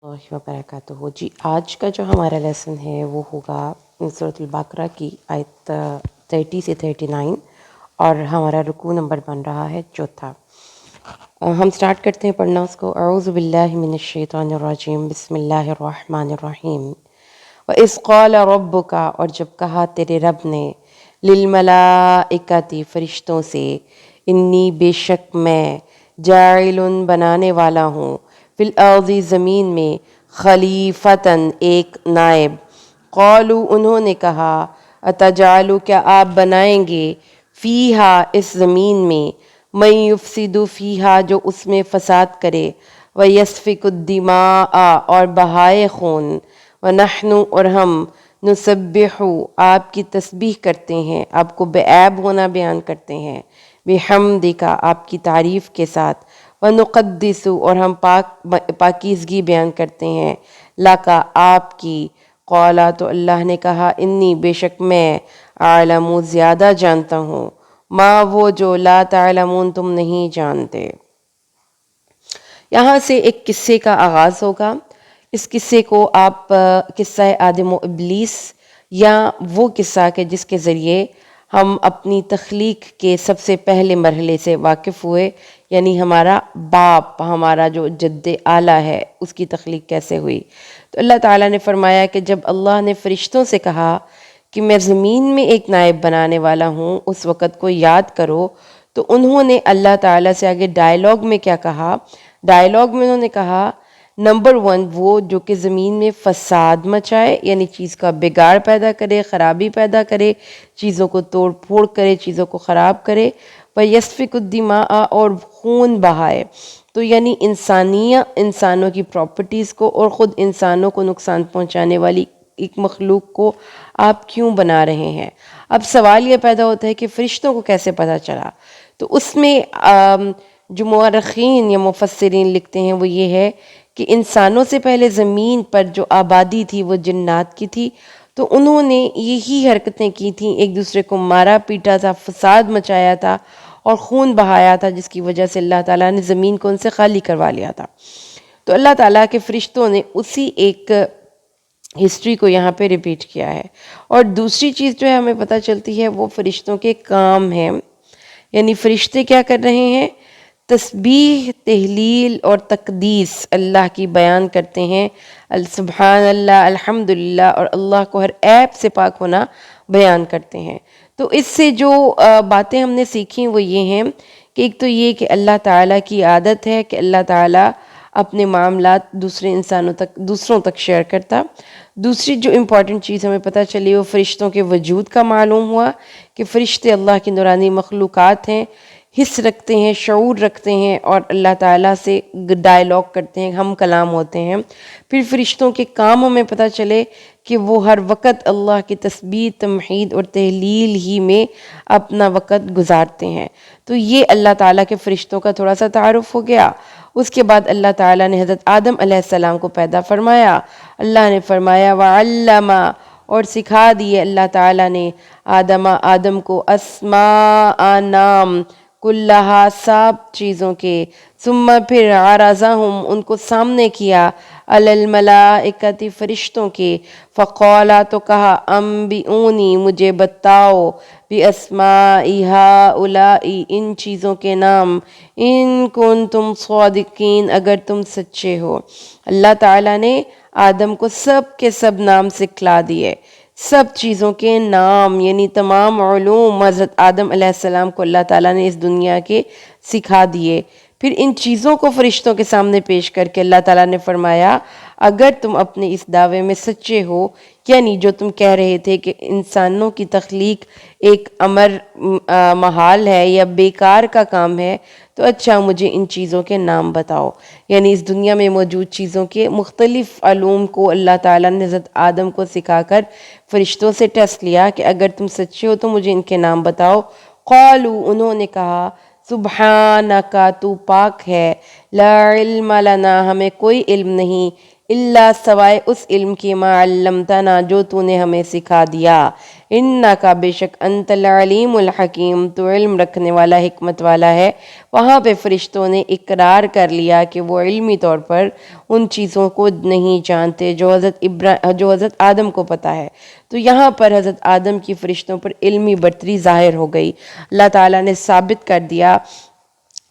اللہ وبرکاتہ جی، آج کا جو ہمارا لیسن ہے وہ ہوگا سورۃ البقرہ کی آیت 30 سے 39، اور ہمارا رکوع نمبر بن رہا ہے چوتھا۔ ہم سٹارٹ کرتے ہیں پڑھنا اس کو۔ اعوذ باللہ من الشیطان الرجیم، بسم اللہ الرحمن الرحیم۔ وَإِذْ قَالَ رَبُّكَ، اور جب کہا تیرے رب نے، لِلْمَلَائِکَةِ فرشتوں سے، انی بے شک میں، جاعل بنانے والا ہوں، فی الارض زمین میں، خلیفتاً ایک نائب۔ قالوا انہوں نے کہا، اتجعل کیا آپ بنائیں گے، فیہا اس زمین میں، من یفسد فیہا جو اس میں فساد کرے، ویسفک الدماء اور بہائے خون، ونحن اور ہم، نسبح آپ کی تسبیح کرتے ہیں، آپ کو بے عیب ہونا بیان کرتے ہیں، بحمدک آپ کی تعریف کے ساتھ، ونقدس اور ہم پاکیزگی بیان کرتے ہیں، لکا آپ کی، قولا تو اللہ نے کہا، انی بے شک میں، اعلم زیادہ جانتا ہوں، ما وہ جو لا تعلمون تم نہیں جانتے۔ یہاں سے ایک قصے کا آغاز ہوگا۔ اس قصے کو آپ قصہ آدم و ابلیس یا وہ قصہ کہ جس کے ذریعے ہم اپنی تخلیق کے سب سے پہلے مرحلے سے واقف ہوئے، یعنی ہمارا باپ، ہمارا جو جد اعلیٰ ہے، اس کی تخلیق کیسے ہوئی۔ تو اللہ تعالیٰ نے فرمایا کہ جب اللہ نے فرشتوں سے کہا کہ میں زمین میں ایک نائب بنانے والا ہوں، اس وقت کو یاد کرو، تو انہوں نے اللہ تعالیٰ سے آگے ڈائیلاگ میں کیا کہا؟ ڈائیلاگ میں انہوں نے کہا، نمبر 1 وہ جو کہ زمین میں فساد مچائے، یعنی چیز کا بگاڑ پیدا کرے، خرابی پیدا کرے، چیزوں کو توڑ پھوڑ کرے، چیزوں کو خراب کرے، وَيَسْفِكُ الدِّمَاءَ اور خون بہائے، تو یعنی انسانوں کی پراپرٹیز کو اور خود انسانوں کو نقصان پہنچانے والی ایک مخلوق کو آپ کیوں بنا رہے ہیں۔ اب سوال یہ پیدا ہوتا ہے کہ فرشتوں کو کیسے پتہ چلا؟ تو اس میں جو مورخین یا مفسرین لکھتے ہیں وہ یہ ہے کہ انسانوں سے پہلے زمین پر جو آبادی تھی وہ جنات کی تھی، تو انہوں نے یہی حرکتیں کی تھیں، ایک دوسرے کو مارا پیٹا تھا، فساد مچایا تھا اور خون بہایا تھا، جس کی وجہ سے اللہ تعالیٰ نے زمین کو ان سے خالی کروا لیا تھا۔ تو اللہ تعالیٰ کے فرشتوں نے اسی ایک ہسٹری کو یہاں پہ ریپیٹ کیا ہے۔ اور دوسری چیز جو ہے ہمیں پتہ چلتی ہے وہ فرشتوں کے کام ہیں، یعنی فرشتے کیا کر رہے ہیں؟ تسبیح، تہلیل اور تقدیس اللہ کی بیان کرتے ہیں، سبحان اللہ، الحمدللہ، اور اللہ کو ہر عیب سے پاک ہونا بیان کرتے ہیں۔ تو اس سے جو باتیں ہم نے سیکھیں وہ یہ ہیں کہ ایک تو یہ کہ اللہ تعالیٰ کی عادت ہے کہ اللہ تعالیٰ اپنے معاملات دوسروں تک شیئر کرتا۔ دوسری جو امپورٹنٹ چیز ہمیں پتہ چلی وہ فرشتوں کے وجود کا معلوم ہوا کہ فرشتے اللہ کی نورانی مخلوقات ہیں، حس رکھتے ہیں، شعور رکھتے ہیں، اور اللہ تعالیٰ سے ڈائیلاگ کرتے ہیں، ہم کلام ہوتے ہیں۔ پھر فرشتوں کے کام ہمیں پتہ چلے کہ وہ ہر وقت اللہ کی تسبیح، تمحید اور تہلیل ہی میں اپنا وقت گزارتے ہیں۔ تو یہ اللہ تعالیٰ کے فرشتوں کا تھوڑا سا تعارف ہو گیا۔ اس کے بعد اللہ تعالیٰ نے حضرت آدم علیہ السلام کو پیدا فرمایا۔ اللہ نے فرمایا وَعَلَّمَ اور سکھا دیے اللہ تعالیٰ نے آدم کو اسماء نام، کلہا سب چیزوں کے، ثم پھر عرضہم ان کو سامنے کیا، علی الملائکۃ فرشتوں کے، فقالا تو کہا، انبئونی مجھے بتاؤ، باسماء ہؤلاء ان چیزوں کے نام، ان کنتم صادقین اگر تم سچے ہو۔ اللہ تعالیٰ نے آدم کو سب کے سب نام سکھلا دیے، سب چیزوں کے نام، یعنی تمام علوم حضرت آدم علیہ السلام کو اللہ تعالیٰ نے اس دنیا کے سکھا دیے۔ پھر ان چیزوں کو فرشتوں کے سامنے پیش کر کے اللہ تعالیٰ نے فرمایا، اگر تم اپنے اس دعوے میں سچے ہو، یعنی جو تم کہہ رہے تھے کہ انسانوں کی تخلیق ایک امر محال ہے یا بیکار کا کام ہے، تو اچھا مجھے ان چیزوں کے نام بتاؤ۔ یعنی اس دنیا میں موجود چیزوں کے مختلف علوم کو اللہ تعالیٰ نے حضرت آدم کو سکھا کر فرشتوں سے ٹیسٹ لیا کہ اگر تم سچے ہو تو مجھے ان کے نام بتاؤ۔ قالوا انہوں نے کہا، سبحانک تو پاک ہے، لا علم لنا ہمیں کوئی علم نہیں، اللہ سوائے اس علم کے ما علمتنا جو تو نے ہمیں سکھا دیا، انکا بے شک انت العلیم الحکیم تو علم رکھنے والا حکمت والا ہے۔ وہاں پہ فرشتوں نے اقرار کر لیا کہ وہ علمی طور پر ان چیزوں کو نہیں جانتے جو حضرت آدم کو پتہ ہے۔ تو یہاں پر حضرت آدم کی فرشتوں پر علمی برتری ظاہر ہو گئی۔ اللہ تعالیٰ نے ثابت کر دیا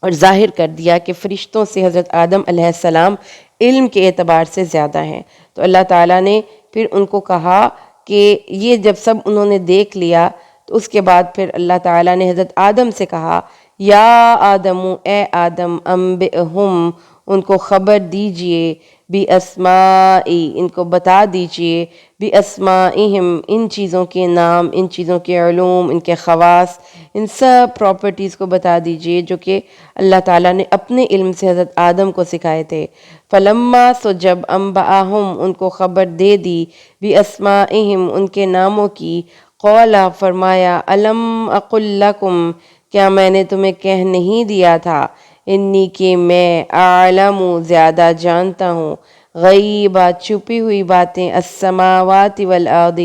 اور ظاہر کر دیا کہ فرشتوں سے حضرت آدم علیہ السلام علم کے اعتبار سے زیادہ ہیں۔ تو اللہ تعالیٰ نے پھر ان کو کہا کہ یہ جب سب انہوں نے دیکھ لیا تو اس کے بعد پھر اللہ تعالیٰ نے حضرت آدم سے کہا یا آدم، اے آدم، انبئہم ان کو خبر دیجئے، بِأَسْمَاءِ ان کو بتا دیجئے، بِأَسْمَائِهِمْ ان چیزوں کے نام، ان چیزوں کے علوم، ان کے خواص، ان سب پراپرٹیز کو بتا دیجئے جو کہ اللہ تعالیٰ نے اپنے علم سے حضرت آدم کو سکھائے تھے۔ فلما سو جب انبأہم ان کو خبر دے دی، بِأَسْمَائِهِمْ ان کے ناموں کی، قولا فرمایا الم اقل لکم کیا میں نے تمہیں کہہ نہیں دیا تھا، انی کہ میں اعلم زیادہ جانتا ہوں، غیبہ چھپی ہوئی باتیں، السماوات والارض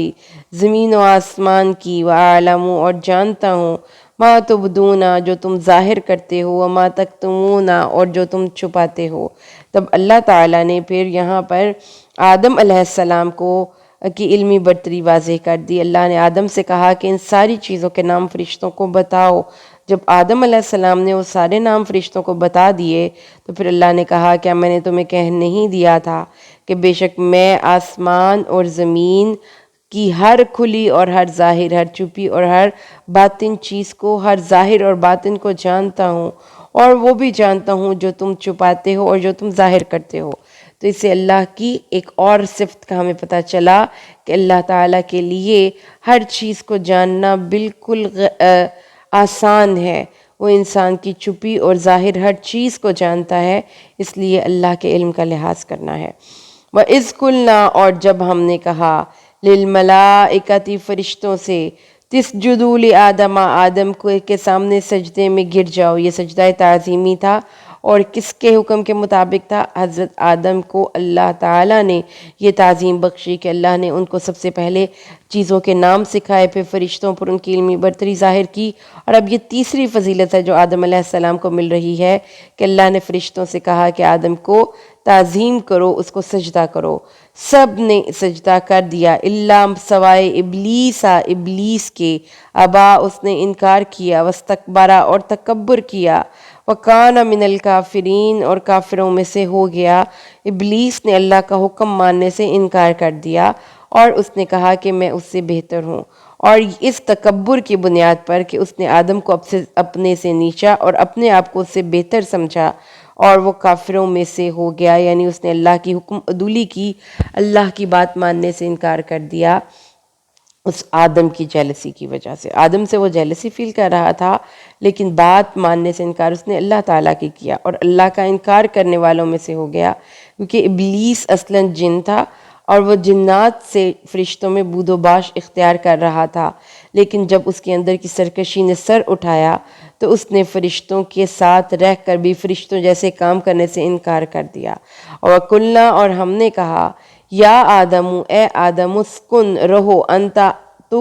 زمین و آسمان کی، واعلم اور جانتا ہوں، ما تبدون جو تم ظاہر کرتے ہو، وما تکتمون اور جو تم چھپاتے ہو۔ تب اللہ تعالیٰ نے پھر یہاں پر آدم علیہ السلام کی علمی برتری واضح کر دی۔ اللہ نے آدم سے کہا کہ ان ساری چیزوں کے نام فرشتوں کو بتاؤ۔ جب آدم علیہ السلام نے وہ سارے نام فرشتوں کو بتا دیے تو پھر اللہ نے کہا کیا میں نے تمہیں کہہ نہیں دیا تھا کہ بے شک میں آسمان اور زمین کی ہر کھلی اور ہر ظاہر، ہر چھپی اور ہر باطن چیز کو، ہر ظاہر اور باطن کو جانتا ہوں، اور وہ بھی جانتا ہوں جو تم چھپاتے ہو اور جو تم ظاہر کرتے ہو۔ تو اس سے اللہ کی ایک اور صفت کا ہمیں پتہ چلا کہ اللہ تعالیٰ کے لیے ہر چیز کو جاننا بالکل آسان ہے۔ وہ انسان کی چھپی اور ظاہر ہر چیز کو جانتا ہے، اس لیے اللہ کے علم کا لحاظ کرنا ہے۔ وَإِذْ قُلْنَا اور جب ہم نے کہا، لِلْمَلَائِكَةِ فرشتوں سے، تسجدوا لآدم آدم کے سامنے سجدے میں گر جاؤ۔ یہ سجدہ تعظیمی تھا، اور کس کے حکم کے مطابق تھا؟ حضرت آدم کو اللہ تعالیٰ نے یہ تعظیم بخشی کہ اللہ نے ان کو سب سے پہلے چیزوں کے نام سکھائے، پھر فرشتوں پر ان کی علمی برتری ظاہر کی، اور اب یہ تیسری فضیلت ہے جو آدم علیہ السلام کو مل رہی ہے کہ اللہ نے فرشتوں سے کہا کہ آدم کو تعظیم کرو، اس کو سجدہ کرو۔ سب نے سجدہ کر دیا الا سوائے ابلیس کے، ابا اس نے انکار کیا، واستکبر اور تکبر کیا، وَكَانَ مِنَ الْكَافِرِينَ اور کافروں میں سے ہو گیا۔ ابلیس نے اللہ کا حکم ماننے سے انکار کر دیا اور اس نے کہا کہ میں اس سے بہتر ہوں، اور اس تکبر کی بنیاد پر کہ اس نے آدم کو اپنے سے نیچا اور اپنے آپ کو اس سے بہتر سمجھا، اور وہ کافروں میں سے ہو گیا، یعنی اس نے اللہ کی حکم عدولی کی، اللہ کی بات ماننے سے انکار کر دیا اس آدم کی جیلسی کی وجہ سے۔ آدم سے وہ جیلسی فیل کر رہا تھا، لیکن بات ماننے سے انکار اس نے اللہ تعالیٰ کی کیا، اور اللہ کا انکار کرنے والوں میں سے ہو گیا، کیونکہ ابلیس اصلاً جن تھا اور وہ جنات سے فرشتوں میں بود و باش اختیار کر رہا تھا، لیکن جب اس کے اندر کی سرکشی نے سر اٹھایا تو اس نے فرشتوں کے ساتھ رہ کر بھی فرشتوں جیسے کام کرنے سے انکار کر دیا۔ اور کلنا اور ہم نے کہا، یا آدم اے آدم، اسکن رہو، انتا تو،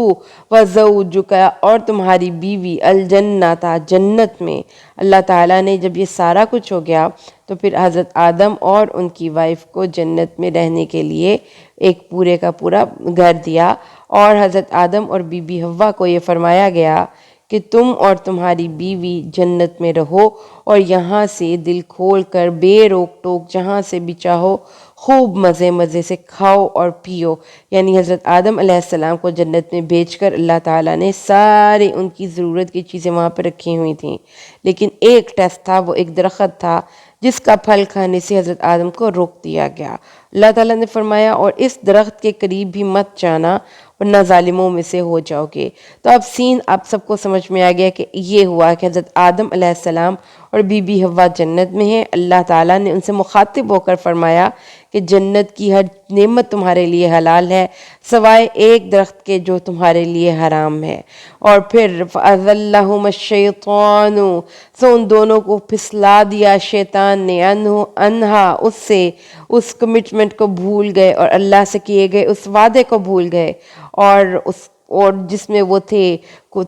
وزوجک اور تمہاری بیوی، الجنت جنت میں۔ اللہ تعالیٰ نے جب یہ سارا کچھ ہو گیا تو پھر حضرت آدم اور ان کی وائف کو جنت میں رہنے کے لیے ایک پورے کا پورا گھر دیا، اور حضرت آدم اور بی بی حوا کو یہ فرمایا گیا کہ تم اور تمہاری بیوی جنت میں رہو، اور یہاں سے دل کھول کر بے روک ٹوک جہاں سے بھی چاہو خوب مزے سے کھاؤ اور پیو۔ یعنی حضرت آدم علیہ السلام کو جنت میں بھیج کر اللہ تعالیٰ نے سارے ان کی ضرورت کی چیزیں وہاں پہ رکھی ہوئی تھیں، لیکن ایک ٹیسٹ تھا، وہ ایک درخت تھا جس کا پھل کھانے سے حضرت آدم کو روک دیا گیا۔ اللہ تعالیٰ نے فرمایا اور اس درخت کے قریب بھی مت جانا، ورنہ ظالموں میں سے ہو جاؤ گے۔ تو اب سین آپ سب کو سمجھ میں آ گیا کہ یہ ہوا کہ حضرت آدم علیہ السلام اور بی بی حوا جنت میں ہیں۔ اللہ تعالیٰ نے ان سے مخاطب ہو کر فرمایا کہ جنت کی ہر نعمت تمہارے لیے حلال ہے سوائے ایک درخت کے جو تمہارے لیے حرام ہے۔ اور پھر فَأَذَلَّهُمَ الشَّيْطَانُ، سو ان دونوں کو پھسلا دیا شیطان نے، انہا اس سے، اس کمٹمنٹ کو بھول گئے اور اللہ سے کیے گئے اس وعدے کو بھول گئے، اور جس میں وہ تھے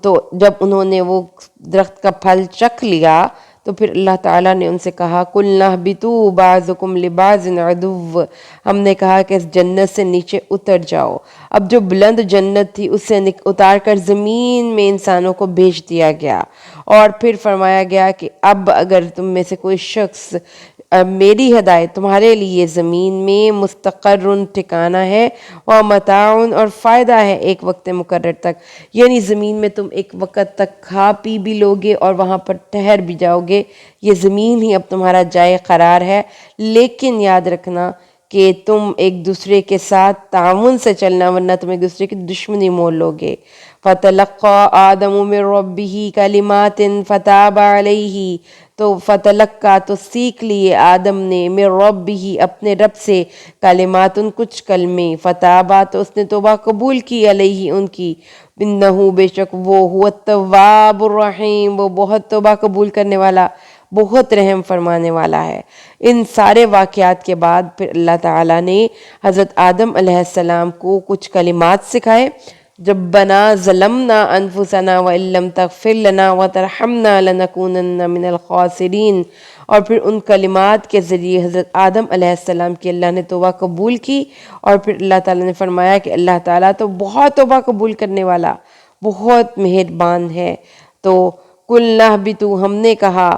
تو جب انہوں نے وہ درخت کا پھل چکھ لیا تو پھر اللہ تعالیٰ نے ان سے کہا قُلْنَا اهْبِطُوا بَعْضُكُمْ لِبَعْضٍ عَدُوٌّ، ہم نے کہا کہ اس جنت سے نیچے اتر جاؤ۔ اب جو بلند جنت تھی اس سے اتار کر زمین میں انسانوں کو بھیج دیا گیا، اور پھر فرمایا گیا کہ اب اگر تم میں سے کوئی شخص میری ہدایت تمہارے لیے زمین میں مستقر ٹھکانہ ہے اور متاعن اور فائدہ ہے ایک وقت مقرر تک، یعنی زمین میں تم ایک وقت تک کھا پی بھی لوگے اور وہاں پر ٹھہر بھی جاؤ گے، یہ زمین ہی اب تمہارا جائے قرار ہے، لیکن یاد رکھنا کہ تم ایک دوسرے کے ساتھ تعاون سے چلنا ورنہ تم ایک دوسرے کی دشمنی مول لوگے۔ فَتَلَقَّى آدَمُ مِن رَبِّهِ كَلِمَاتٍ فَتَابَ عَلَيْهِ، تو فتلقا تو سیکھ لیے آدم نے من ربہ اپنے رب سے کلمات کچھ کلمے، فتابا تو اس نے توبہ قبول کی علیہ ان کی، انہو بے شک وہ هو التواب الرحیم، وہ بہت توبہ قبول کرنے والا بہت رحم فرمانے والا ہے۔ ان سارے واقعات کے بعد پھر اللہ تعالیٰ نے حضرت آدم علیہ السلام کو کچھ کلمات سکھائے، ربنا ظلمنا انفسنا وان لم تغفر لنا وترحمنا لنکونن من الخاسرین، اور پھر ان کلمات کے ذریعے حضرت آدم علیہ السلام کی اللہ نے توبہ قبول کی، اور پھر اللہ تعالیٰ نے فرمایا کہ اللہ تعالیٰ تو بہت توبہ قبول کرنے والا بہت مہربان ہے۔ تو قُلْنَا اهْبِطُوا، ہم نے کہا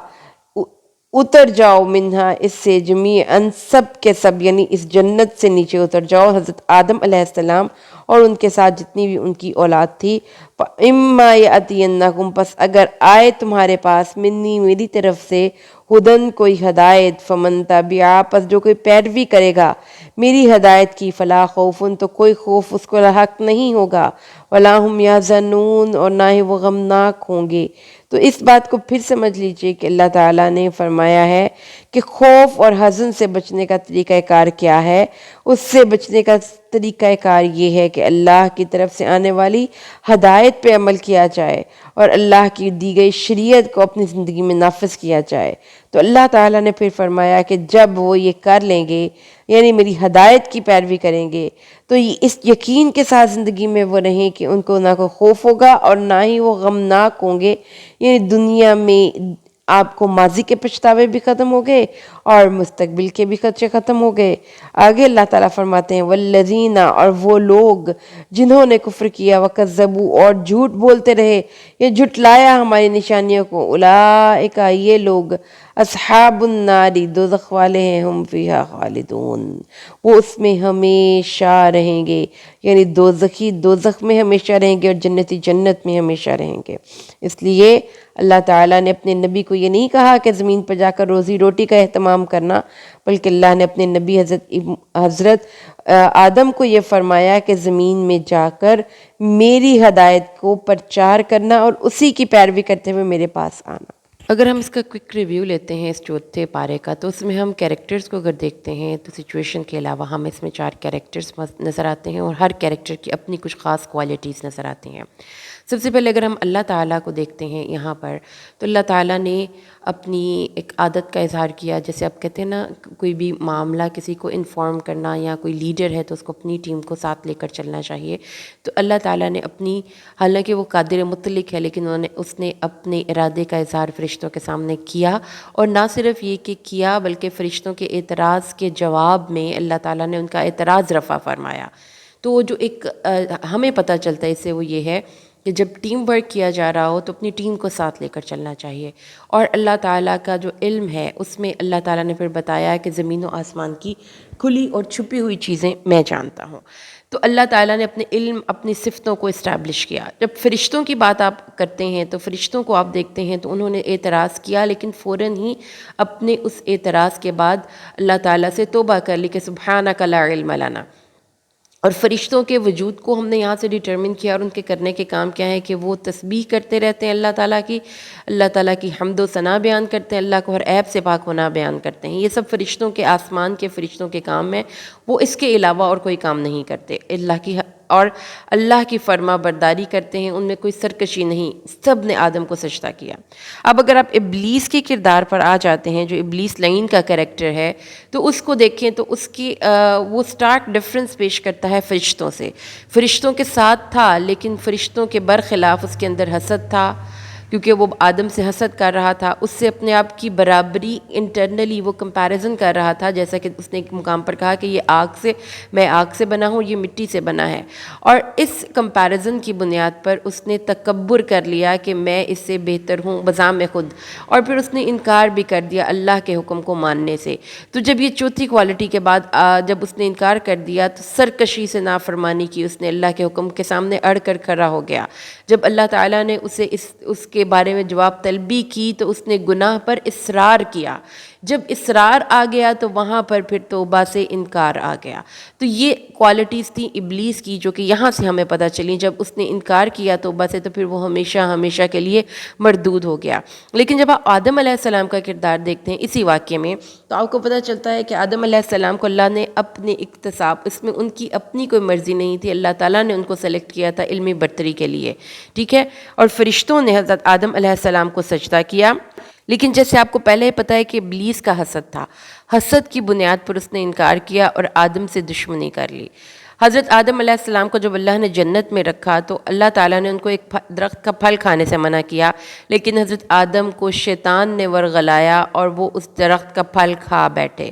اتر جاؤ منہا اس سے جمیعاً سب کے سب، یعنی اس جنت سے نیچے اتر جاؤ، حضرت آدم علیہ السلام اور ان کے ساتھ جتنی بھی ان کی اولاد تھی۔ فَإِمَّا يَأْتِيَنَّكُمْ، پس اگر آئے تمہارے پاس منی میری طرف سے ہدن کوئی ہدایت، فمن تبع، پس جو کوئی پیروی کرے گا میری ہدایت کی، فلا خوف، تو کوئی خوف اس کو لاحق نہیں ہوگا، ولا هم يحزنون، اور نہ ہی وہ غمناک ہوں گے۔ تو اس بات کو پھر سمجھ لیجئے کہ اللہ تعالیٰ نے فرمایا ہے کہ خوف اور حزن سے بچنے کا طریقہ کار کیا ہے۔ اس سے بچنے کا طریقہ کار یہ ہے کہ اللہ کی طرف سے آنے والی ہدایت پہ عمل کیا جائے اور اللہ کی دی گئی شریعت کو اپنی زندگی میں نافذ کیا جائے۔ تو اللہ تعالیٰ نے پھر فرمایا کہ جب وہ یہ کر لیں گے، یعنی میری ہدایت کی پیروی کریں گے، تو اس یقین کے ساتھ زندگی میں وہ رہیں کہ ان کو نہ کوئی خوف ہوگا اور نہ ہی وہ غمناک ہوں گے، یعنی دنیا میں آپ کو ماضی کے پچھتاوے بھی ختم ہو گئے اور مستقبل کے بھی خدشے ختم ہو گئے۔ آگے اللہ تعالیٰ فرماتے ہیں والذین، اور وہ لوگ جنہوں نے کفر کیا، وکذبوا، اور جھوٹ بولتے رہے، یہ جھٹلایا ہماری نشانیوں کو، اولئک، یہ لوگ، اصحاب النار، دوزخ والے ہیں، ہم فیہا خالدون، وہ اس میں ہمیشہ رہیں گے، یعنی دوزخی دوزخ میں ہمیشہ رہیں گے اور جنتی جنت میں ہمیشہ رہیں گے۔ اس لیے اللہ تعالیٰ نے اپنے نبی کو یہ نہیں کہا کہ زمین پر جا کر روزی روٹی کا اہتمام کرنا، بلکہ اللہ نے اپنے نبی حضرت آدم کو یہ فرمایا کہ زمین میں جا کر میری ہدایت کو پرچار کرنا اور اسی کی پیروی کرتے ہوئے میرے پاس آنا۔ اگر ہم اس کا کوئک ریویو لیتے ہیں اس چوتھے پارے کا، تو اس میں ہم کیریکٹرز کو اگر دیکھتے ہیں تو سچویشن کے علاوہ ہمیں اس میں 4 کیریکٹرز نظر آتے ہیں اور ہر کیریکٹر کی اپنی کچھ خاص کوالٹیز نظر آتی ہیں۔ سب سے پہلے اگر ہم اللہ تعالیٰ کو دیکھتے ہیں یہاں پر، تو اللہ تعالیٰ نے اپنی ایک عادت کا اظہار کیا، جیسے آپ کہتے ہیں نا کوئی بھی معاملہ کسی کو انفارم کرنا، یا کوئی لیڈر ہے تو اس کو اپنی ٹیم کو ساتھ لے کر چلنا چاہیے، تو اللہ تعالیٰ نے اپنی، حالانکہ وہ قادر مطلق ہے لیکن اس نے اپنے ارادے کا اظہار فرشتوں کے سامنے کیا، اور نہ صرف یہ کہ کیا بلکہ فرشتوں کے اعتراض کے جواب میں اللہ تعالیٰ نے ان کا اعتراض رفع فرمایا۔ تو جو ایک ہمیں پتہ چلتا ہے اس سے وہ یہ ہے کہ جب ٹیم ورک کیا جا رہا ہو تو اپنی ٹیم کو ساتھ لے کر چلنا چاہیے، اور اللہ تعالیٰ کا جو علم ہے اس میں اللہ تعالیٰ نے پھر بتایا کہ زمین و آسمان کی کھلی اور چھپی ہوئی چیزیں میں جانتا ہوں۔ تو اللہ تعالیٰ نے اپنے علم، اپنی صفتوں کو اسٹیبلش کیا۔ جب فرشتوں کی بات آپ کرتے ہیں تو فرشتوں کو آپ دیکھتے ہیں تو انہوں نے اعتراض کیا، لیکن فوراً ہی اپنے اس اعتراض کے بعد اللہ تعالیٰ سے توبہ کر لی کہ سبحانک لا علم لنا، اور فرشتوں کے وجود کو ہم نے یہاں سے ڈٹرمن کیا، اور ان کے کرنے کے کام کیا ہیں کہ وہ تسبیح کرتے رہتے ہیں اللہ تعالیٰ کی حمد و ثنا بیان کرتے ہیں، اللہ کو ہر عیب سے پاک ہونا بیان کرتے ہیں۔ یہ سب فرشتوں کے، آسمان کے فرشتوں کے کام ہیں، وہ اس کے علاوہ اور کوئی کام نہیں کرتے، اللہ کی فرما برداری کرتے ہیں، ان میں کوئی سرکشی نہیں، سب نے آدم کو سجدہ کیا۔ اب اگر آپ ابلیس کے کردار پر آ جاتے ہیں، جو ابلیس لعین کا کریکٹر ہے، تو اس کو دیکھیں تو اس کی وہ سٹارک ڈفرنس پیش کرتا ہے فرشتوں سے۔ فرشتوں کے ساتھ تھا، لیکن فرشتوں کے برخلاف اس کے اندر حسد تھا، کیونکہ وہ آدم سے حسد کر رہا تھا، اس سے اپنے آپ کی برابری انٹرنلی وہ کمپیریزن کر رہا تھا، جیسا کہ اس نے ایک مقام پر کہا کہ میں آگ سے بنا ہوں، یہ مٹی سے بنا ہے، اور اس کمپیریزن کی بنیاد پر اس نے تکبر کر لیا کہ میں اس سے بہتر ہوں بذام خود، اور پھر اس نے انکار بھی کر دیا اللہ کے حکم کو ماننے سے۔ تو جب یہ چوتھی کوالٹی کے بعد جب اس نے انکار کر دیا تو سرکشی سے نافرمانی کی، اس نے اللہ کے حکم کے سامنے اڑ کر کھڑا ہو گیا۔ جب اللہ تعالیٰ نے اسے اس کے بارے میں جواب طلبی کی تو اس نے گناہ پر اصرار کیا۔ جب اصرار آ گیا تو وہاں پر پھر توبہ سے انکار آ گیا۔ تو یہ کوالٹیز تھیں ابلیس کی، جو کہ یہاں سے ہمیں پتہ چلی۔ جب اس نے انکار کیا توبہ سے تو پھر وہ ہمیشہ کے لیے مردود ہو گیا۔ لیکن جب آپ آدم علیہ السلام کا کردار دیکھتے ہیں اسی واقعے میں، تو آپ کو پتہ چلتا ہے کہ آدم علیہ السلام کو اللہ نے اپنے اکتساب، اس میں ان کی اپنی کوئی مرضی نہیں تھی، اللہ تعالیٰ نے ان کو سلیکٹ کیا تھا علمی برتری کے لیے، ٹھیک ہے۔ اور فرشتوں نے حضرت آدم علیہ السلام کو سجدہ کیا، لیکن جیسے آپ کو پہلے ہی پتہ ہے کہ ابلیس کا حسد تھا، حسد کی بنیاد پر اس نے انکار کیا اور آدم سے دشمنی کر لی۔ حضرت آدم علیہ السلام کو جب اللہ نے جنت میں رکھا تو اللہ تعالیٰ نے ان کو ایک درخت کا پھل کھانے سے منع کیا، لیکن حضرت آدم کو شیطان نے ورغلایا اور وہ اس درخت کا پھل کھا بیٹھے۔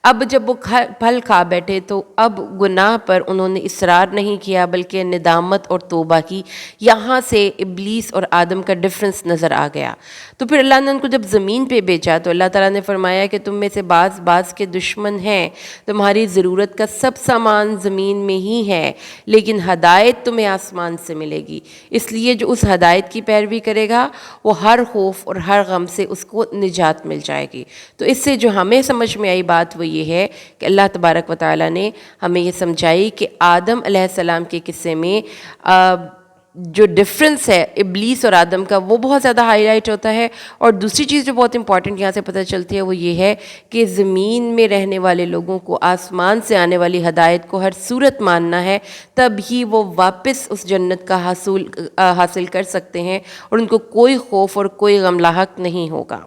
اب جب وہ پھل کھا بیٹھے تو اب گناہ پر انہوں نے اصرار نہیں کیا بلکہ ندامت اور توبہ کی۔ یہاں سے ابلیس اور آدم کا ڈفرنس نظر آ گیا۔ تو پھر اللہ نے ان کو جب زمین پہ بھیجا تو اللہ تعالیٰ نے فرمایا کہ تم میں سے بعض کے دشمن ہیں، تمہاری ضرورت کا سب سامان زمین میں ہی ہے، لیکن ہدایت تمہیں آسمان سے ملے گی، اس لیے جو اس ہدایت کی پیروی کرے گا وہ ہر خوف اور ہر غم سے اس کو نجات مل جائے گی۔ تو اس سے جو ہمیں سمجھ میں آئی بات وہ یہ ہے کہ اللہ تبارک و تعالیٰ نے ہمیں یہ سمجھائی کہ آدم علیہ السلام کے قصے میں جو ڈفرنس ہے ابلیس اور آدم کا وہ بہت زیادہ ہائی لائٹ ہوتا ہے۔ اور دوسری چیز جو بہت امپورٹنٹ یہاں سے پتہ چلتی ہے وہ یہ ہے کہ زمین میں رہنے والے لوگوں کو آسمان سے آنے والی ہدایت کو ہر صورت ماننا ہے، تب ہی وہ واپس اس جنت کا حاصل کر سکتے ہیں اور ان کو کوئی خوف اور کوئی غم لاحق نہیں ہوگا۔